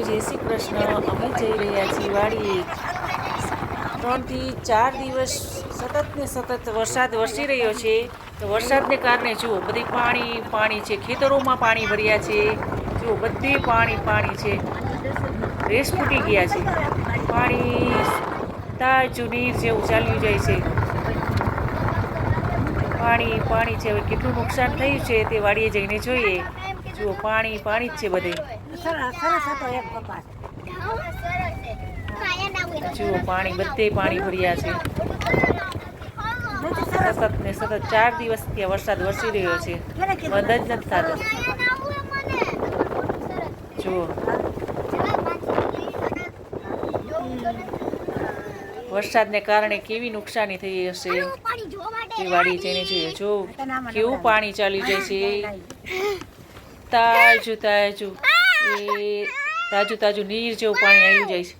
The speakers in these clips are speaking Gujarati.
જય શ્રી કૃષ્ણ. અમે જઈ રહ્યા છીએ વાડીએ. 3 થી 4 દિવસ સતત ને સતત વરસાદ વરસી રહ્યો છે. તો વરસાદને કારણે જુઓ બધી પાણી છે, ખેતરોમાં પાણી ભર્યા છે. જુઓ બધે પાણી છે, રેસ ફૂટી ગયા છે. પાણી તાજું નીર જેવું ચાલ્યું જાય છે. પાણી છે. હવે કેટલું નુકસાન થયું છે તે વાડીએ જઈને જોઈએ. જુઓ પાણી જ છે બધે. જુઓ બધે પાણી ભર્યા છે. સતત ને સતત 4 દિવસ ત્યાં વરસાદ વરસી રહ્યો છે, બંધ જ નથી થતો. જુઓ વરસાદને કારણે કેવી નુકસાની થઈ હશે એ વાડી જઈને જોઈએ. જો કેવું પાણી ચાલી જાય છે, તાજું નીર જેવું પાણી આવી જાય છે.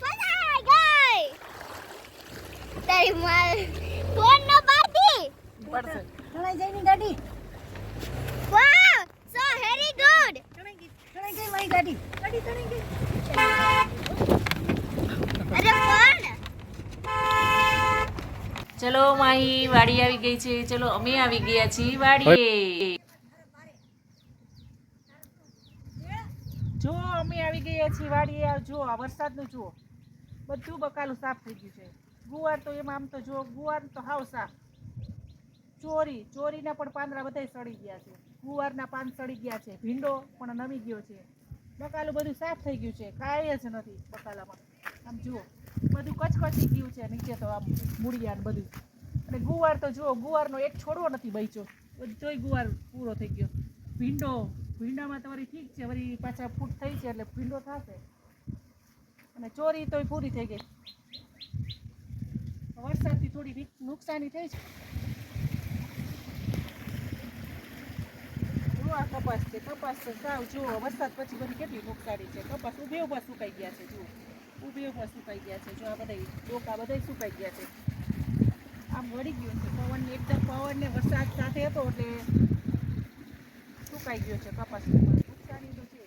ચલો માહી વાડી આવી ગઈ છે. ચલો અમે આવી ગયા છીએ વાડીએ. જો અમે આવી ગયા છીએ વાડીએ. જો આ વરસાદનું જુઓ બધું બકાલું સાફ થઈ ગયું છે. ગુવાર તો એમાં આમ તો જો ગુવાર તો હાવ સાફ. ચોરીના પણ પાંદડા બધા સડી ગયા છે. ગુવારના પાન સડી ગયા છે. ભીંડો પણ નમી ગયો છે. બકાલું બધું સાફ થઈ ગયું છે. કાંઈ જ નથી બકાલામાં. આમ જુઓ બધું કચકચી ગયું છે નીચે તો આમ મૂળિયા ને બધું. અને ગુવાર તો જુઓ ગુવારનો એક છોડવો નથી બચ્યો. બધોય ગુવાર પૂરો થઈ ગયો. ભીંડામાં તો વળી ઠીક છે, વળી પાછા ફૂટ થઈ છે એટલે ભીંડો થશે. અને ચોરી તો પૂરી થઈ ગઈ. વરસાદથી થોડી નુકસાની થઈ છે. આ કપાસ છે, કપાસ તો સાવ જુઓ વરસાદ પછી બધી કેટલી નુકસાની છે. કપાસ ઊભે સુકાઈ ગયા છે. જુઓ ઊભે સુકાઈ ગયા છે. જો આ બધા ડોકા બધા સુકાઈ ગયા છે. આમ વળી ગયું છે પવન ને વરસાદ સાથે હતો એટલે સુકાઈ ગયો છે કપાસ. નુકસાની તો છે.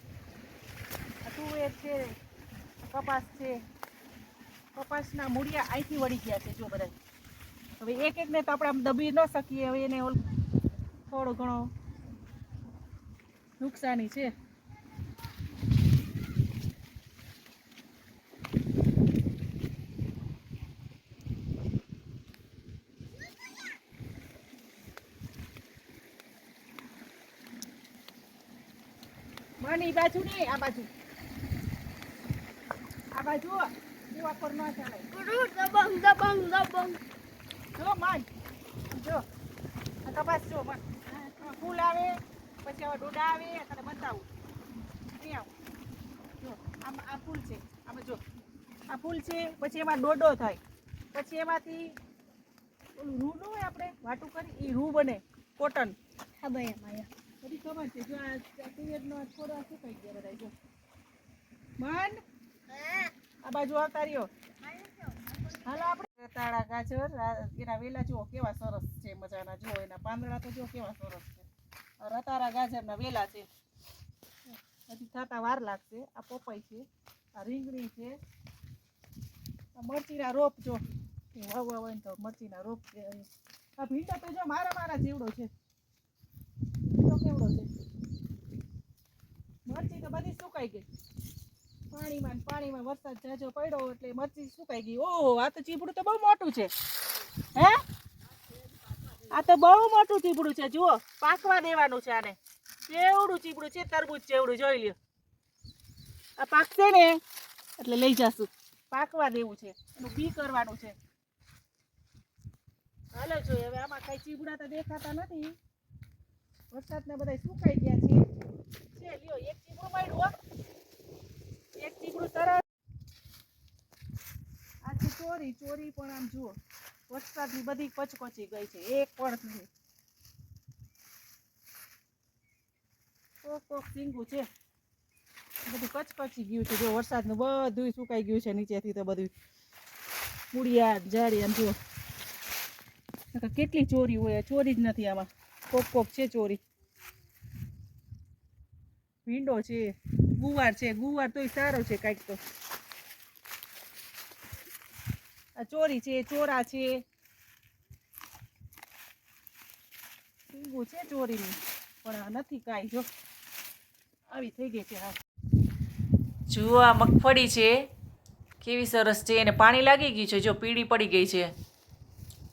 આ તુવેર છે, કપાસ છે. કપાસના મૂળિયા અહીંથી વળી ગયા છે. જો બધા હવે એકને તો આપણે આમ દબી ન શકીએ. હવે એને થોડો ઘણો નુકસાની છે. માની બાજુ નહીં, આ બાજુ એવા પર ના ચાલે. જો માન જો આ કપાસ જો માન ફૂલ આવે પછી આવા ડોડા આવે. તને બતાવું નહીં આવું. જો આ ફૂલ છે. આમાં જો આ ફૂલ છે. પછી એમાં ડોડો થાય. પછી એમાંથી ઓલું રૂ ન હોય આપણે વાટું કરી એ રૂ બને. કોટન બધી ખબર છે. જો આ તુવેરનો થોડો સુકાઈ ગયા બધા. જો મન આ બાજુ આવતા રહ્યો. હાલો આપણે તાળા ગાજર એના વેલા જુઓ કેવા સરસ છે, મજાના. જુઓ એના પાંદડા તો જો કેવા સરસ છે. રતારા ગાજરના વેલા છે. હજી થતા વાર લાગશે. આ પપઈ છે, આ રીંગણી છે, આ મરચીના રોપ જો વાવવા હોય ને તો મરચીના રોપ છે. આ ભીંડો તો જો મારા જેવડો છે. કેવડો છે. મરચી તો બધી સુકાઈ ગઈ પાણીમાં વરસાદ જાજો પડ્યો એટલે મરચી સુકાઈ ગઈ. ઓહો આ તો ચીબડું તો બહુ મોટું છે. હે આ તો બહુ મોટું ચીબડું છે. જુઓ પાકવા દેવાનું છે આને. કેવડું ચીબડું છે, તરબૂચ જેવડું. જોઈ લ્યો આ પાકશે ને એટલે લઈ જાશું. પાકવા દેવું છે, એનું બી કરવાનું છે. હાલો જોઈએ હવે. આમાં કઈ ચીબડા તો દેખાતા નથી. વરસાદના બધા સુકાઈ ગયા છે. લ્યો એક ચીબડું મળ્યું. એક ચીબડું સરસ. આ છે ચોરી પણ આમ જુઓ વરસાદની બધી કચકચી ગઈ છે. એક પણ નહીં. કોક સીંગું છે બધું કચકચી ગયું છે. જો વરસાદનું બધું સુકાઈ ગયું છે નીચેથી તો બધું મૂળિયા ઝાડી. આમ જુઓ કેટલી ચોરી હોય. ચોરી જ નથી આમાં. કોક છે ચોરી. ભીંડો છે, ગુવાર છે, ગુવાર તોય સારો છે કાંઈક તો. આ ચોરી છે, ચોરા છે, છે ચોરીની, પણ આ નથી કાંઈ. જો આવી થઈ ગઈ છે. હા જુઓ આ મગફળી છે, કેવી સરસ છે. એને પાણી લાગી ગયું છે, જો પીળી પડી ગઈ છે.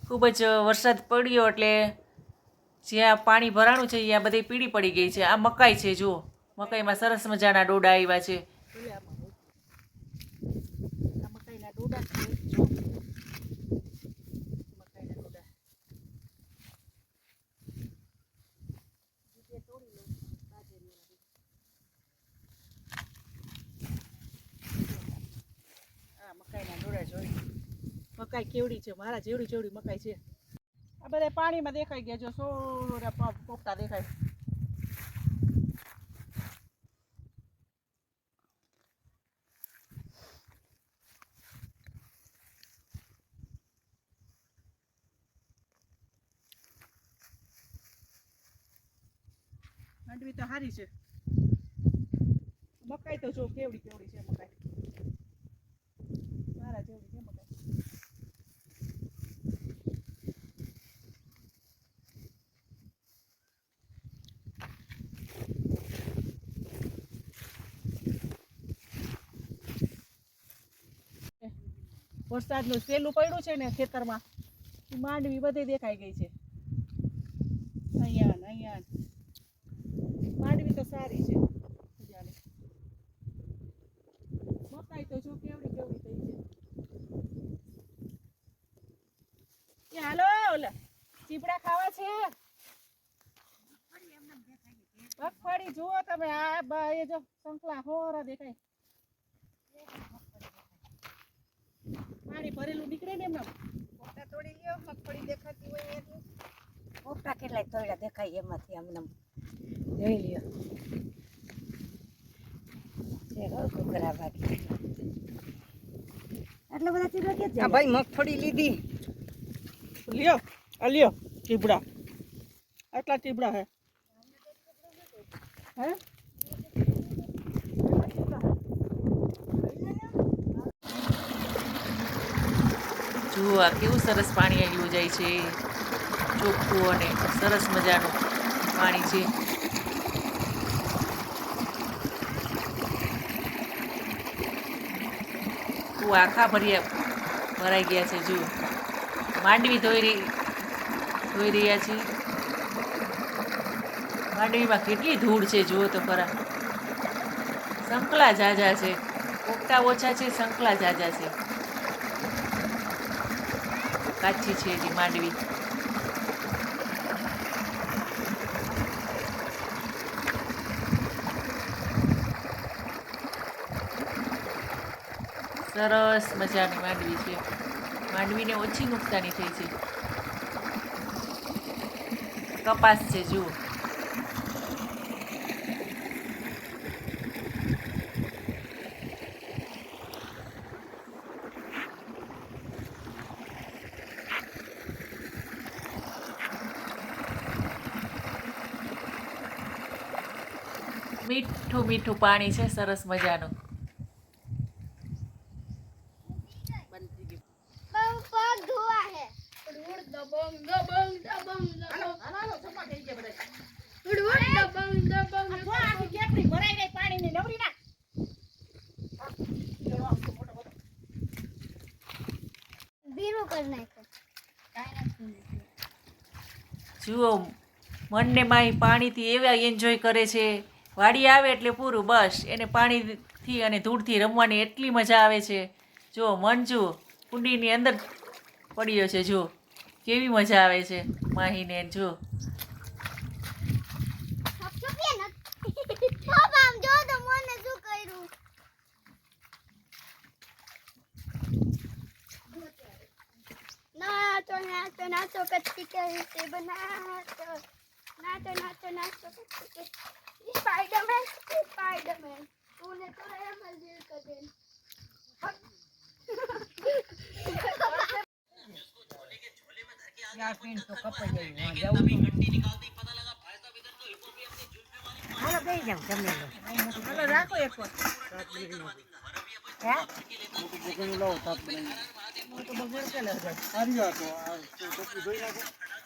ખૂબ જ વરસાદ પડ્યો એટલે જ્યાં પાણી ભરાણું છે ત્યાં બધી પીળી પડી ગઈ છે. આ મકાઈ છે, જુઓ મકાઈમાં સરસ મજાના ડોડા આવ્યા છે. આ મકાઈના ડોડા છે, જો મકાઈના ડોડા. આ મકાઈના ડોડા જોઈ, મકાઈ કેવડી છે, મારા જેવડી જેવડી મકાઈ છે. આ બધા પાણીમાં દેખાઈ ગયા, જો સોરા પોપટા દેખાય. માંડવી તો સારી છે. મકાઈ તો જો કેવડી કેવડી છે મકાઈ, મારા જેવડી છે મકાઈ. વરસાદનું સેલું પડ્યું છે ને ખેતરમાં, માંડવી બધી દેખાઈ ગઈ છે. અહીંયા માંડવી તો સારી છે. મકાઈ તો જો કેવડી કેવડી થઈ છે. હાલો ઓલા ચીપડા ખાવા છે. મગફળી જુઓ તમે, આ એ જો સંકલા હોરા દેખાય. પાણી ભરેલું નીકળે ને એમને. પોપટા તોડી લ્યો, મગફળી દેખાતી હોય એટલે. પોપટા કેટલાય તોડ્યા દેખાય એમાંથી અમને જોઈ લ્યો. કુકરા બાકી આટલા બધા ચીબડા કે આ ભાઈ મગફળી લીધી. લ્યો આ લ્યો ચીબડા, આટલા ચીબડા હે. હે જુઓ આ કેવું સરસ પાણી આવ્યું જાય છે, ચોખ્ખું અને સરસ મજાનું પાણી છે. આખા ભરાઈ ગયા છે. જુઓ માંડવી ધોઈ રહ્યા છે. માંડવીમાં કેટલી ધૂળ છે જુઓ તો ખરા. સંકલા ઝાઝા છે, પોપટા ઓછા છે, સંકલા ઝાઝા છે. કાચી છે એની માંડવી. સરસ મજાની માંડવી છે. માંડવીને ઓછી નુકસાની થઈ છે. કપાસ છે જુઓ. મીઠું મીઠું પાણી છે, સરસ મજાનું. જુઓ મનને માહી પાણીથી એવા એન્જોય કરે છે. વાડી આવે એટલે પૂરું, બસ એને પાણીથી અને ધૂળથી રમવાની એટલી મજા આવે છે. જુઓ મન જુઓ કુંડીની અંદર પડ્યો છે. જુઓ કેવી મજા આવે છે માહીને. જુઓ नाचो नाचो नाचो कच्ची कैसे बनाचो नाचो नाचो नाचो कच्ची के स्पाइडरमैन तूने तो रहा मंजिल का दिन યાર પીણ તો કપાઈ ગયું. જાવું દઈ જાઉં જમેલો હાલો રાખો એક વાર હે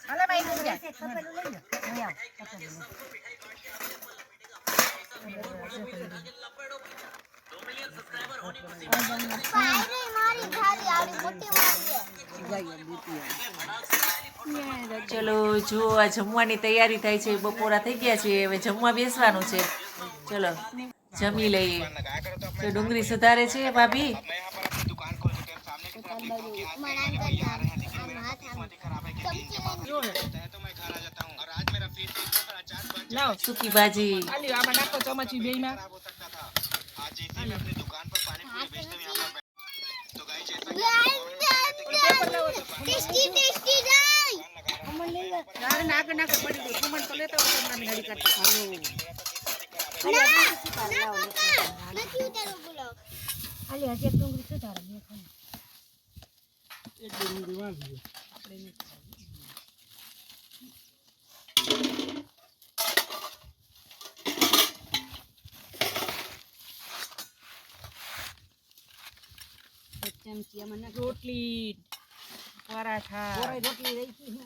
હાલો ભાઈ મૂકી જા. તપેલું લઈ લો અહીં આવ તપેલું લઈ. પાયરી મારી ખાલી આવી મોટી મારી ચલો જો આ જમવાની તૈયારી થાય છે બપોરા થઈ ગયા છે હવે જમવા બેસવાનું છે ચલો જમી લઈએ તો ડુંગળી સુધારે છે ભાભી લાવો સૂકી ભાજી હાલ્યો આમાં નાખો ચમચી બેયમાં ટેસ્ટી ટેસ્ટી જાય નારે નાક નાક પડી ગયું ખમણ તો લેતો હોય હમણાં નડી કાઢતા હાલો નથી ઉતારો બ્લોક હાલી હજી એક ડુંગળી સુધારો મેં ખાઈ રોટલી પરાઠા રોટલી રહી ગઈ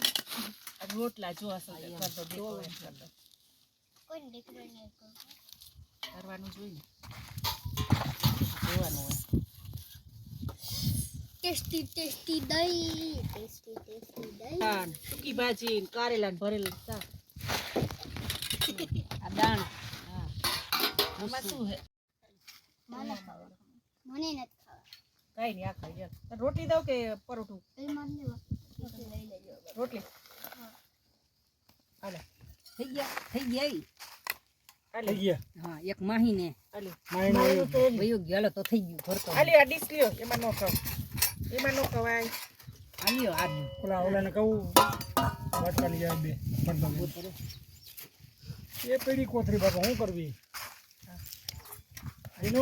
રોટલા જો અસલ કર દો દેખો કર દો કોઈ દીકરો નહીં કરવાનું જોઈએ જોવાનું હોય ટેસ્ટી ટેસ્ટી દહીં ટેસ્ટી ટેસ્ટી દહીં હા સૂકી ભાજી ને કારેલા ને ભરેલું શાક આ દાણ હા આમાં શું હે મને ખાવા મને નથી ખાવા કઈ નહીં આ ખાઈ યાર રોટલી દઉં કે પરોઠું એ માર લેવા રોટલી લઈ લેજો રોટલી હાલે થઈ ગયા હાલે હા એક માહીને હાલે વયું ગયો તો થઈ ગયું ભરતો હાલે આ ડીશ લ્યો એમાં નો ખાવ એમાં નો ખવાય આલ્યો આ ઓલા ઓલાને કહું વાટકાની જાય બે એ પેઢી કોથરી બાપા શું કરવી એનો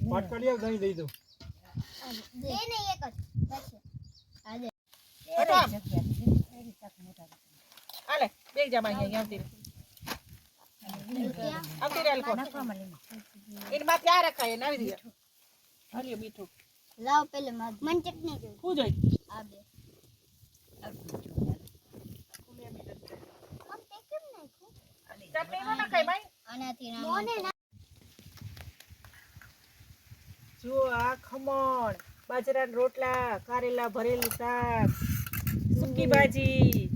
વાટકાલી આવ દહીં દઈ દો એ નહીં એક જ બસ આજે હાલે બે જામાં અહીંયા આવતી રહે આવતી રહે લોકો એની માં ત્યાં રખાય એને આવી દે હાલ્યો મીઠું લાવ પેલે મન ચટણી જોઈ શું જોઈ આ બે મમ તે કેમ નાખ્યું ચટણી નો નખાય ભાઈ આનાથી ના જો આ ખમણ બાજરાના રોટલા કારેલા ભરેલું શાક સૂકી ભાજી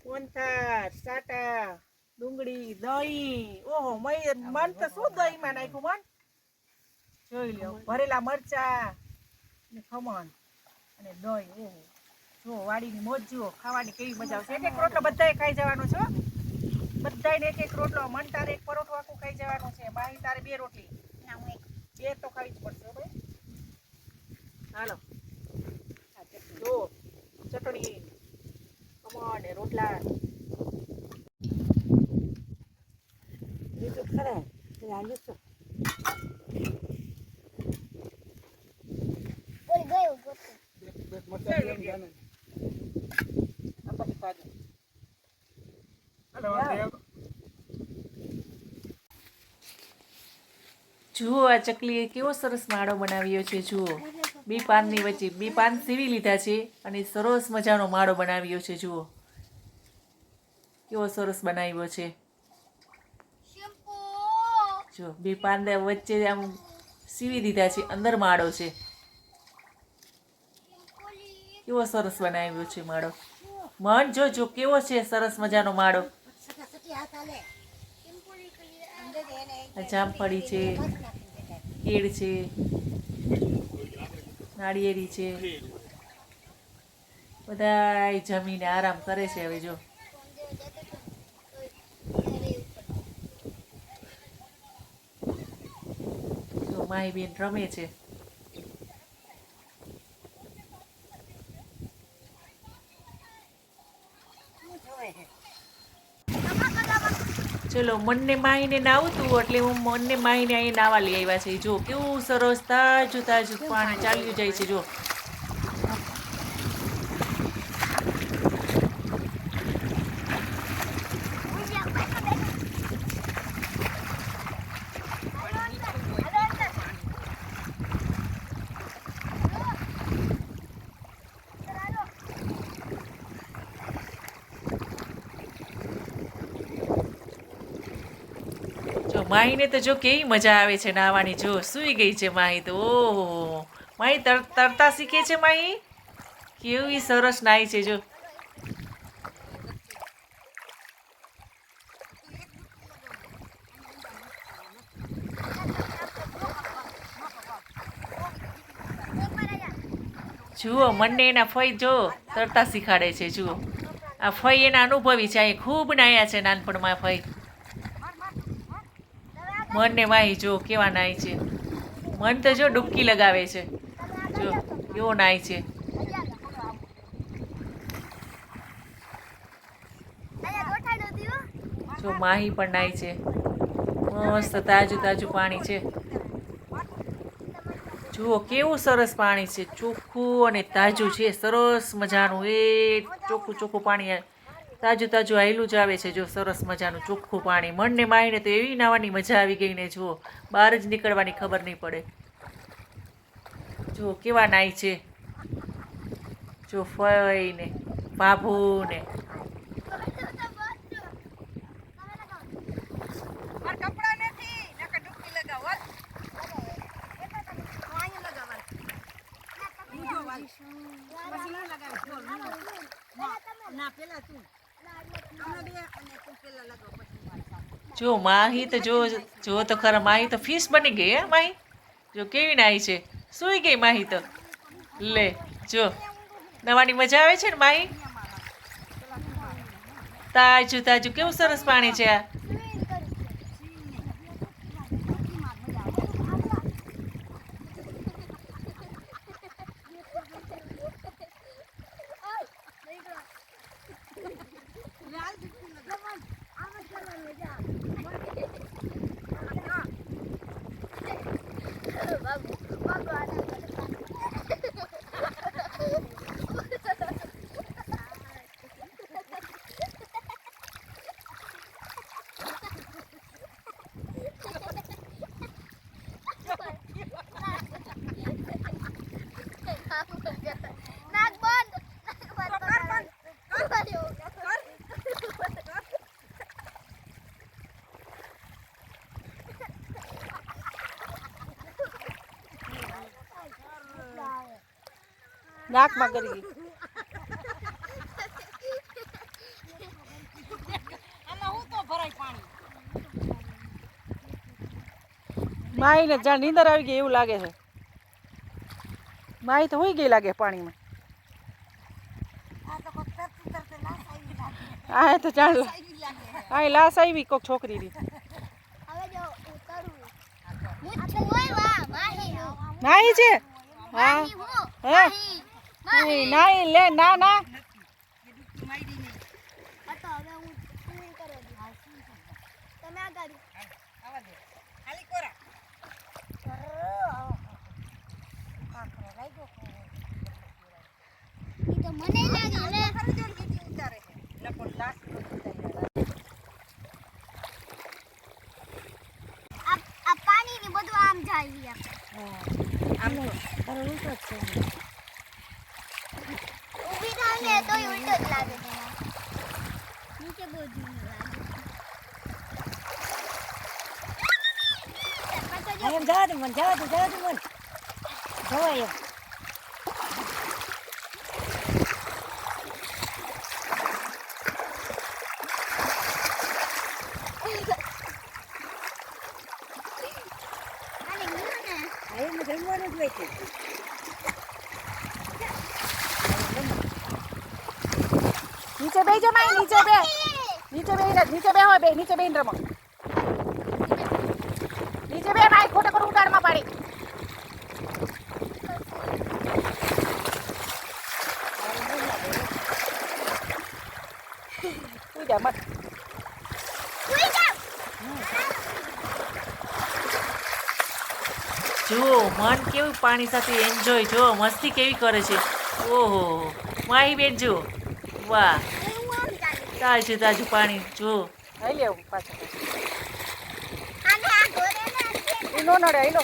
કોંથાર સાટા ડુંગળી દહીં ઓહો મન તો શું દહીંમાં નાખ્યું મન જોઈ લ્યો ભરેલા મરચા ને ખમણ અને દહીં ઓહો જો વાડીની મોજ જુઓ ખાવાની કેવી મજા આવશે એક એક રોટલો બધાએ ખાઈ જવાનો છો બધાને એક એક રોટલો મન તારે એક પરોઠું આખું ખાઈ જવાનું છે માહી તારે બે રોટલી ના હું એક બે તો ખાવી જ પડશે હો ભાઈ હાલો જો ચટણી ખમણ ને રોટલા બીજું ખરા લાગ્યું તો બોલ ગયો ગોતો જુઓ આ ચકલીએ કેવો સરસ માળો બનાવ્યો છે જુઓ બે પાનની વચ્ચે બે પાન સીવી લીધા છે અને સરસ મજાનો માળો બનાવ્યો છે જુઓ કેવો સરસ બનાવ્યો છે શેમ્પૂ જો બે પાન વચ્ચે આમ સીવી દીધા છે અંદર માળો છે કેવો સરસ બનાવ્યો છે માળો મન જો કેવો છે સરસ મજાનો માળો આ જામફળી છે કેળ છે નાળિયેરી છે બધાય જમીને આરામ કરે છે હવે જો માહી બેન રમે છે ચલો મનને માહીને નાવતું એટલે હું મનને માહીને અહીં નાવા લઈ આવ્યા છે જો કેવું સરસ તાજું તાજું પાણી ચાલ્યું જાય છે જો માહીને તો જો કેવી મજા આવે છે નાહવાની. જો સૂઈ ગઈ છે માહી તો. ઓહો, માહી તરતા શીખે છે માહી. કેવી સરસ નાહી છે જો. જુઓ મને એના ફઈ જો તરતા શીખાડે છે. જુઓ આ ફઈ એના અનુભવી છે. અહીં ખૂબ નાહ્યા છે નાનપણમાં ફઈ. મનને માહી જો કેવા નાય છે. મન તો જો ડૂબકી લગાવે છે. જો કેવો નાય છે. જો માહી પણ નાય છે. મસ્ત તાજું તાજું પાણી છે. જુઓ કેવું સરસ પાણી છે. ચોખ્ખું અને તાજું છે. સરસ મજાનું એ ચોખ્ખું ચોખ્ખું પાણી તાજું તાજું આયલું જ આવે છે. જો સરસ મજાનું ચોખ્ખું પાણી. મનને માહીને તો એવી નાવાની મજા આવી ગઈ ને. જુઓ બહાર જ નીકળવાની ખબર નહીં પડે. જો કેવા નાય છે. જો ફઈ ને ભાભુ ને. જો માહી તો જો તો ખરા માહી તો ફિશ બની ગઈ. હે માહી જો કેવી નાઈ છે. સૂઈ ગઈ માહી તો. લે જો નવાની મજા આવે છે ને માહી. તાજું તાજું કેવું સરસ પાણી છે આ. નાકમાં કરી ગઈ. માહીને જ્યાં નીંદર આવી ગઈ એવું લાગે છે. માહી તો હોઈ ગઈ લાગે પાણીમાં. આ તો ચાલ આ લાશ આવી કોક છોકરીની. માહી છે. હા હે નાઈ લે ના ના. પાણી બધું આમ જાય. ઊભી થાય ને તોય ઉલટો જ લાગે છે. નીચે બહુ જૂનું લાગે. એમ જવા દે મન જવા દે મન જવાય એમ. નીચે બેસી જા માહી. નીચે બે હોય બે. નીચે બેન રમો. નીચે બે માહી. ખોટે ખોટું ઉડાડમાં પાડી. સુઈ જા મત. જુઓ મન કેવું પાણી સાથે એન્જોય. જો મસ્તી કેવી કરે છે. ઓહો માહી બેન જુઓ. વાહ તાજું તાજું પાણી. જો લઈ લેવું પાછું. નો નડે લો.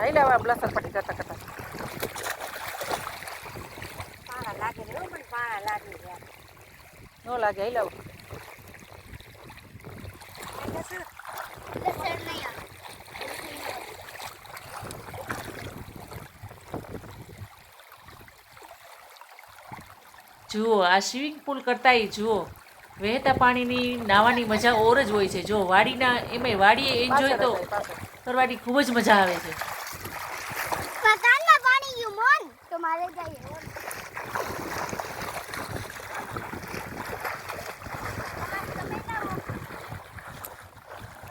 હાઈલા આમ લસણ પટ્ટી કરતા કરતા પાણા લાગે ને પણ પાણા લાગે છે ન લાગે હાઈલા લસણ નહીં આવે. જુઓ આ સ્વિમિંગ પુલ કરતાંય જુઓ વહેતા પાણીની નાવાની મજા ઓર જ હોય છે જો વાડીના એમાંય વાડીએ એન્જોય તો કરવાની ખૂબ જ મજા આવે છે મકાનમાં પાણી ગયું મોન તો મારે જઈએ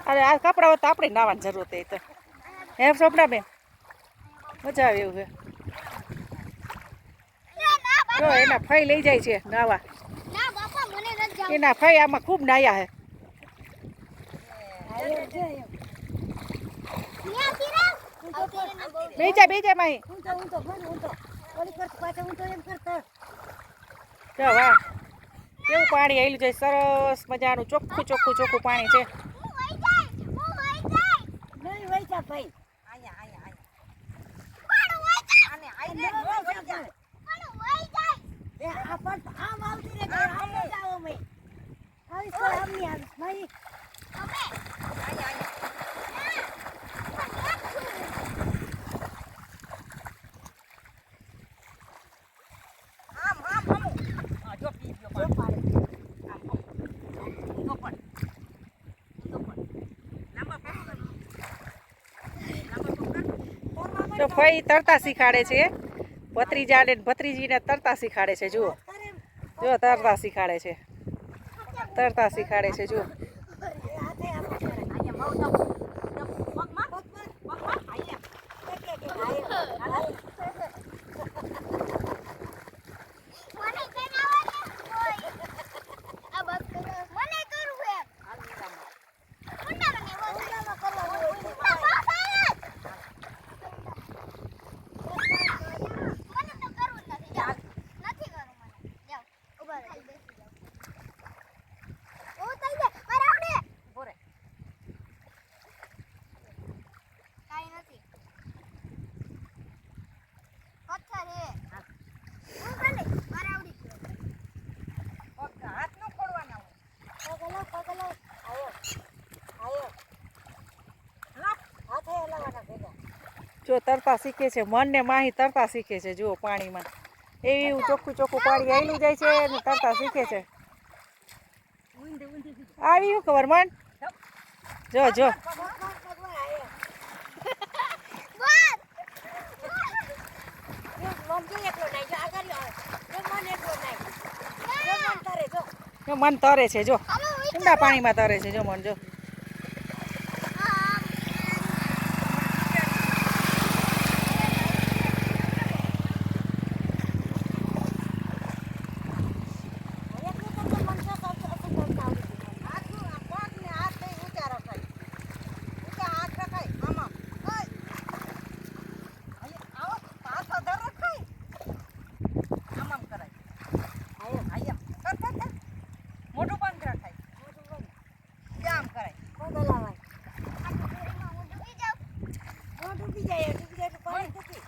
અરે આ કપડાં હોય તો આપણે નાવાની જરૂર હતી તો હે સોપડા બેન મજા આવે એવું છે જો એના ફઈ લઈ જાય છે નાવા ના બાપા મને નથી જાવ એના ફઈ આમાં ખૂબ નાયા હે બેજા માહી જો વાહ કેવું પાણી આવેલું છે સરસ મજાનું ચોખ્ખું ચોખ્ખું પાણી છે હું વઈ જાય નહીં વઈ જા ભાઈ અહીંયા પણ વઈ જાય આને આઈને ન વઈ જા પણ વઈ જાય એ આ પણ આમ આવતી રે કે આમ ન જાવ મે આવી તો આમ ની આવી ભાઈ અમે આમ આ જો પી ગયો પાણી આમ તો પણ તો ફઈ તરતા શીખાડે છે ભત્રીજાને ને ભત્રીજીને તરતા શીખાડે છે જુઓ જો તરતા શીખાડે છે જુઓ મને બનાવવા કોઈ આ બસ મને કરવું હે મુંડા મને મુંડામાં કરવા મુંડા બાપા મને તો કરવું જ નથી જાવ નથી કરવું મને જાવ ઉભા રહો બેસી જાવ ઓ તઈ દે મારે આવડે બોરે કાઈ નથી પથ્થર હે હું કાલે મારે આવડી ગયો હાથ ન ખોડવાના પગલો આયો હાથે હલાવવાના ભેગા જો તરતા શીખે છે મન ને માહી તરતા શીખે છે જુઓ પાણીમાં એવું ચોખ્ખું પાણી આવેલું જાય છે અને તરતા શીખે છે આવ્યું ખબર મન જો ભગવાન આયો બોલ મન જે એકલો નહીં જો આગળ આવે જો મન એકલો નહીં જો મન તારે જો જો મન તરે છે જો હાલો ઠંડા પાણીમાં તરે છે જો મન જો મોટું પણ રખાય આમ કરાય હું ડૂબી જાઉં ડૂબી જાય તો પાણી નથી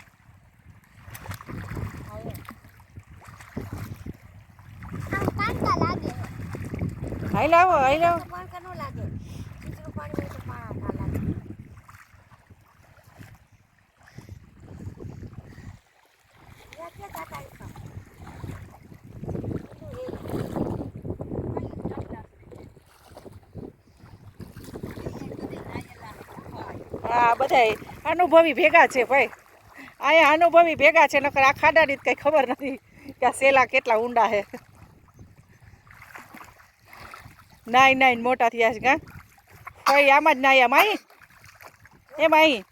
આમ કાંટા લાગે હાઈ લાવો પાણી ન લાગે બીજું પાણી હોય તો પાણા ના લાગે ક્યાં જાતા હતા હા બધાય અનુભવી ભેગા છે ભાઈ અહીંયા અનુભવી ભેગા છે નકર આ ખાડાની જ કંઈ ખબર નથી કે આ સેલા કેટલા ઊંડા છે નાઈ મોટા થયા છે કા ભાઈ આમાં જ નાયા માઈ એમાં અહીં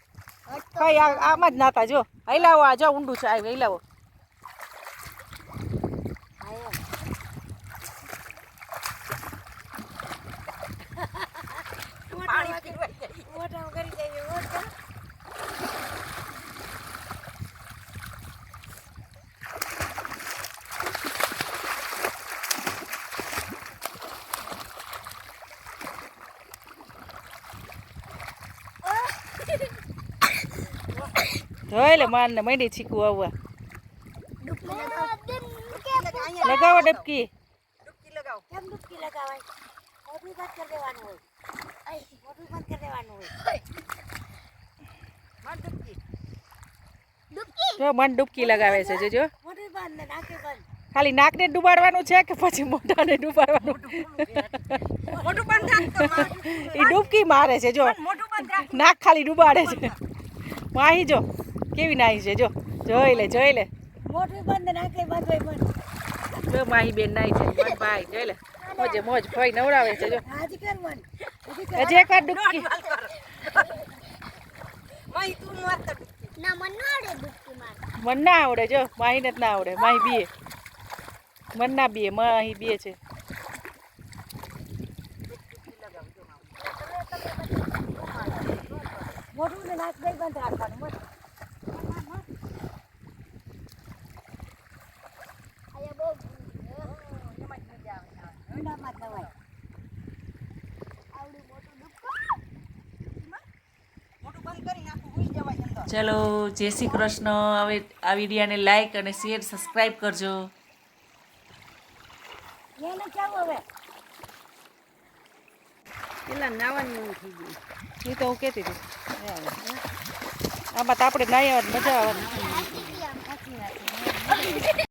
ભાઈ આમાં જ નાતા જો હલાવો આ જો ઊંડું છે આ હલાવો પાણી પીવાય જાય મોઢા કરી જાય મોઢા જોઈ લે મારને મંડી છીકું આવવા. ડૂબકી લગાવ લગાવો ડબકી. ડૂબકી લગાવ કેમ ડૂબકી લગાવાય મોઢું બંધ કરી દેવાનું હોય મોઢું બંધ કરી દેવાનું હોય માર ડૂબકી જો મન ડૂબકી લગાવે છે જોજો. મોઢું બંધ ને નાકે બંધ ખાલી નાકને ડૂબાડવાનું છે કે પછી મોઢાને ડૂબાડવાનું? મોઢું બંધ રાખ તો માર એ ડૂબકી મારે છે જો. મોઢું બંધ રાખ નાક ખાલી ડૂબાડે છે. માહી જો કેવી નાહી છે જો. જોઈ લે જોઈ લે. મોઢું બંધ નાકે બંધ હોય બંધ જો માહી બેન નાહી છે. મન ભાઈ જોઈ લે. મોજે મોજ ભાઈ નવડાવે છે જો. હાજી કરવાનું હજી એકવાર ડૂબકી. માઈ તું માર તો ના મને ન આવડે ડૂબકી મારતા. મન ના આવડે જો. માહીને જ ના આવડે. માહી બીએ. મન ના બીએ. માહી બીએ છે. મોઢું ને નાક બે બંધ રાખવાનું બસ અહીંયા બહુ એમાં જ મજા આવે ઊંડામાં જ નવાય આવડું મોટું ડૂબકું. મોઢું બંધ કરી નાખું હોઈ જવાય અંદર ચલો જય શ્રી કૃષ્ણ. હવે આ વિડીયોને લાઈક અને શેર સબસ્ક્રાઈબ કરજો. એને કેવું હવે પેલા નાવાનું થઈ ગયું એ તો હું કહેતી હતી. આમાં તો આપણે નાહી આવે મજા આવે. સાચી વાત છે